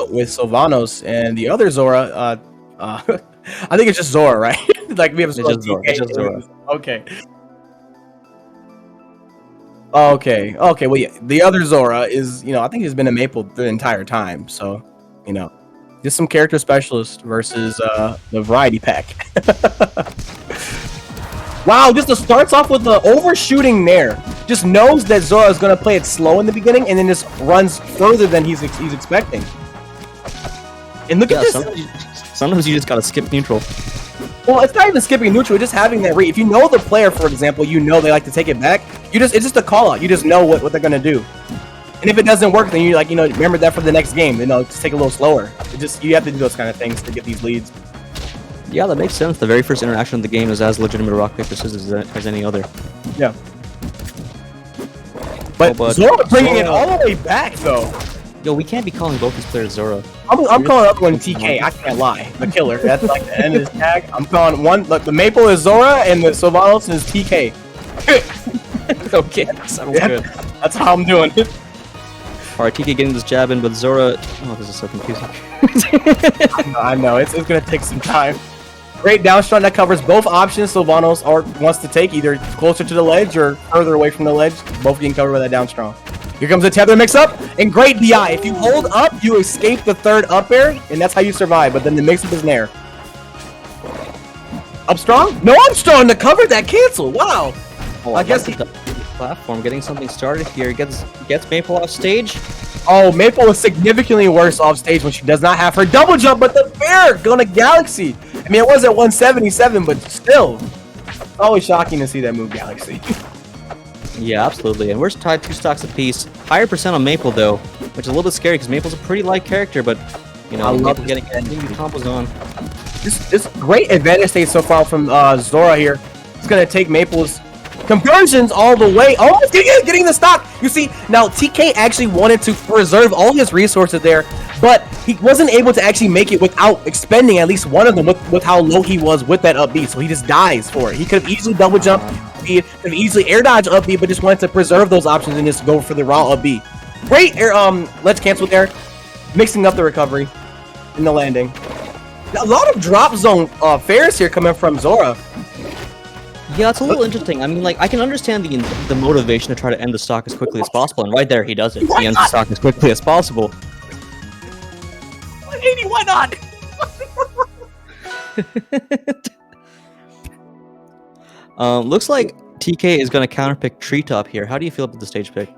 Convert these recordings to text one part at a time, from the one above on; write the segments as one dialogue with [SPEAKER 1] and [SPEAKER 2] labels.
[SPEAKER 1] with Sylvanos and the other Zora. I think it's just Zora, right? Like we have
[SPEAKER 2] It's just Zora. It's just Zora.
[SPEAKER 1] Okay. Okay. Okay. Well, yeah, the other Zora is, I think he's been a Maple the entire time. So, just some character specialist versus the variety pack. Wow, just starts off with the overshooting Nair. Just knows that Zora is going to play it slow in the beginning and then just runs further than he's expecting. And look at this.
[SPEAKER 2] Sometimes you just got to skip neutral.
[SPEAKER 1] Well, it's not even skipping neutral, it's just having that read. If you know the player, for example, they like to take it back, it's just a call out. You just know what they're going to do. And if it doesn't work, then you remember that for the next game. Just take it a little slower. You have to do those kind of things to get these leads.
[SPEAKER 2] Yeah, that makes sense. The very first interaction of the game is as legitimate rock, paper, scissors as any other.
[SPEAKER 1] Yeah. But Zora bringing it all the way back, though.
[SPEAKER 2] Yo, we can't be calling both these players Zora.
[SPEAKER 1] I'm calling up one TK. I can't lie. The killer. That's like the end of his tag. I'm calling one. Look, the Maple is Zora and the Sylvanos is TK.
[SPEAKER 2] Okay, that sounds good.
[SPEAKER 1] That's how I'm doing it.
[SPEAKER 2] Alright, TK getting this jab in, but Zora... Oh, this is so confusing.
[SPEAKER 1] I know. It's going to take some time. Great down strong that covers both options Sylvanos wants to take, either closer to the ledge or further away from the ledge. Both getting covered by that down strong. Here comes the tether mix-up, and great DI. If you hold up, you escape the third up air, and that's how you survive, but then the mix-up is Nair. Up strong? No up strong to cover that cancel. Wow.
[SPEAKER 2] Oh, I guess the platform getting something started here. Gets Maple off stage.
[SPEAKER 1] Oh, Maple is significantly worse off stage when she does not have her double jump, but the fair going to Galaxy. I mean, it was at 177, but still. Always shocking to see that move, Galaxy.
[SPEAKER 2] Yeah, absolutely. And we're tied 2 stocks apiece. Higher percent on Maple, though, which is a little bit scary because Maple's a pretty light character, but, I love getting combos on.
[SPEAKER 1] This great advantage state so far from Zora here. It's going to take Maple's conversions all the way. Almost getting the stock. You see, now TK actually wanted to preserve all his resources there, but he wasn't able to actually make it without expending at least one of them with how low he was with that up B. So he just dies for it. He could have easily double jumped, could have easily air dodge up B, but just wanted to preserve those options and just go for the raw up B. Great air, let's cancel there. Mixing up the recovery in the landing. A lot of drop zone fares here coming from Zora.
[SPEAKER 2] Yeah, it's a little interesting. I mean, I can understand the motivation to try to end the stock as quickly as possible, and right there he does it. He ends the stock as quickly as possible.
[SPEAKER 1] 180, why not?
[SPEAKER 2] Looks like TK is going to counterpick Treetop here. How do you feel about the stage pick?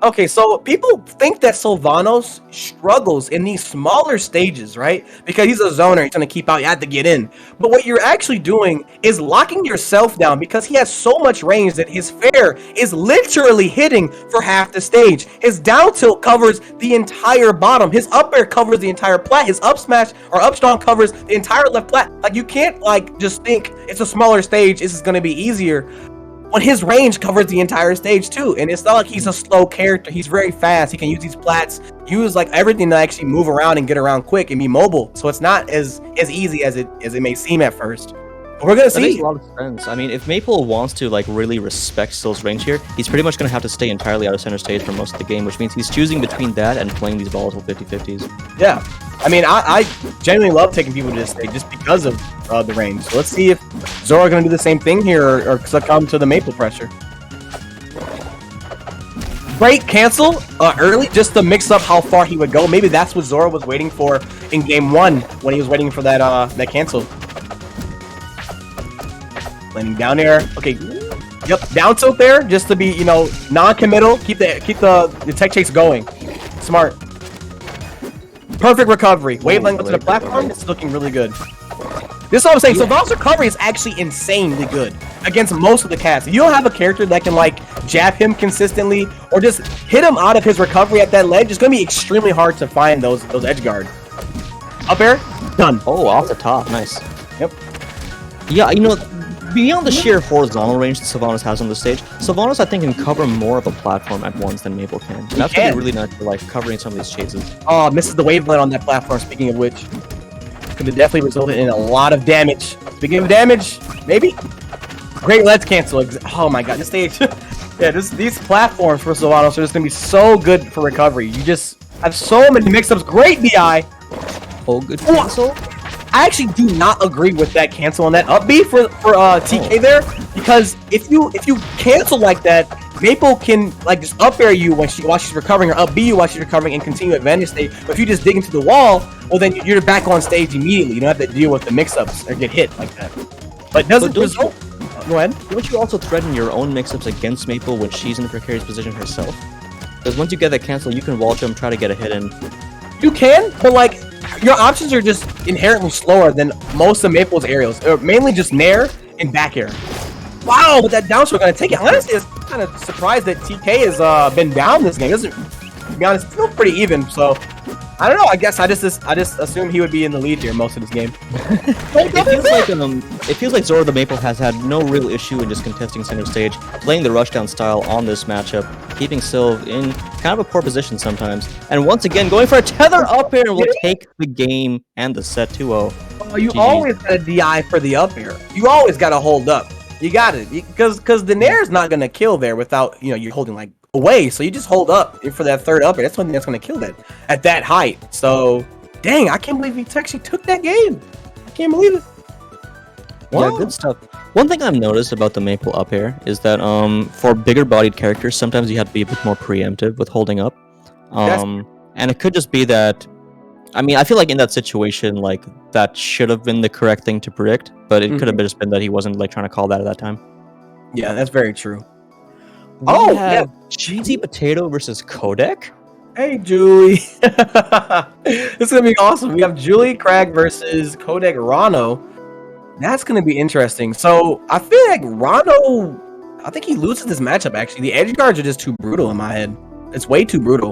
[SPEAKER 1] Okay, so people think that Sylvanos struggles in these smaller stages, right? Because he's a zoner, he's going to keep out, you have to get in. But what you're actually doing is locking yourself down because he has so much range that his fair is literally hitting for half the stage. His down tilt covers the entire bottom. His up air covers the entire plat. His up smash or up strong covers the entire left plat. Like, you can't just think it's a smaller stage, this is going to be easier. When his range covers the entire stage too, and it's not like he's a slow character. He's very fast. He can use these plats, use everything to actually move around and get around quick and be mobile. So it's not as easy as it may seem at first. But we're gonna see.
[SPEAKER 2] That makes a lot of sense. I mean, if Maple wants to really respect Still's range here, he's pretty much gonna have to stay entirely out of center stage for most of the game, which means he's choosing between that and playing these volatile 50-50s.
[SPEAKER 1] Yeah, I mean, I genuinely love taking people to this stage just because of the range. So let's see if Zora gonna do the same thing here or succumb to the Maple pressure. Great cancel early just to mix up how far he would go. Maybe that's what Zora was waiting for in game 1 when he was waiting for that cancel. Landing down air. Okay. Yep. Down tilt there just to be, non-committal. Keep the tech chase going. Smart. Perfect recovery. Wavelength to the platform. It's looking really good. This is what I'm saying. So Val's recovery is actually insanely good against most of the cast. If you don't have a character that can jab him consistently or just hit him out of his recovery at that ledge, it's gonna be extremely hard to find those edge guard. Up air, done.
[SPEAKER 2] Oh, off the top, nice.
[SPEAKER 1] Yep.
[SPEAKER 2] Yeah, beyond the sheer horizontal range that Sylvanos has on the stage, Sylvanos, I think, can cover more of a platform at once than Maple can. And that's gonna be really nice for covering some of these chases. Oh,
[SPEAKER 1] misses the wavelet on that platform, speaking of which. Could have definitely resulted in a lot of damage. Speaking of damage, maybe? Great let's cancel. Oh my god, this stage. Yeah, these platforms for Sylvanos are just gonna be so good for recovery. I have so many mix-ups. Great DI.
[SPEAKER 2] Oh, good cancel.
[SPEAKER 1] I actually do not agree with that cancel on that up B for TK there, because if you cancel like that, Maple can like just up air you while she's recovering, or up B you while she's recovering and continue advantage state. But if you just dig into the wall, well then you're back on stage immediately. You don't have to deal with the mix-ups or get hit like that. But doesn't result. Go ahead.
[SPEAKER 2] Don't you also threaten your own mix-ups against Maple when she's in a precarious position herself? Because once you get that cancel, you can wall jump, try to get a hit in.
[SPEAKER 1] You can, but like your options are just inherently slower than most of Maple's aerials, or mainly just nair and back air. Wow, but that down smash gonna take it. Honestly, I'm kind of surprised that TK has been down this game. Doesn't, to be honest, feel pretty even. So I don't know. I guess I just assumed he would be in the lead here most of this game.
[SPEAKER 2] It feels like Zora the Maple has had no real issue in just contesting center stage, playing the rushdown style on this matchup, keeping Sylv in kind of a poor position sometimes, and once again going for a tether up air and will take the game and the set 2-0.
[SPEAKER 1] Oh, you always got a DI for the up air. You always got to hold up. You got it, because the nair is not gonna kill there without you're holding like away. So you just hold up for that third up air. That's one thing that's gonna kill that at that height. So dang, I can't believe he actually took that game. I can't believe it.
[SPEAKER 2] Wow. Yeah, good stuff. One thing I've noticed about the Maple up air is that for bigger bodied characters, sometimes you have to be a bit more preemptive with holding up. And it could just be that, I mean, I feel like in that situation, like that should have been the correct thing to predict, but it could have just been that he wasn't like trying to call that at that time.
[SPEAKER 1] Yeah, that's very true.
[SPEAKER 2] We have Cheesy Potato versus Codec.
[SPEAKER 1] Hey, Julie. This is going to be awesome. We have Julie Crag versus Codec Rano. That's going to be interesting. So, I feel like Rano, I think he loses this matchup, actually. The edge guards are just too brutal in my head. It's way too brutal.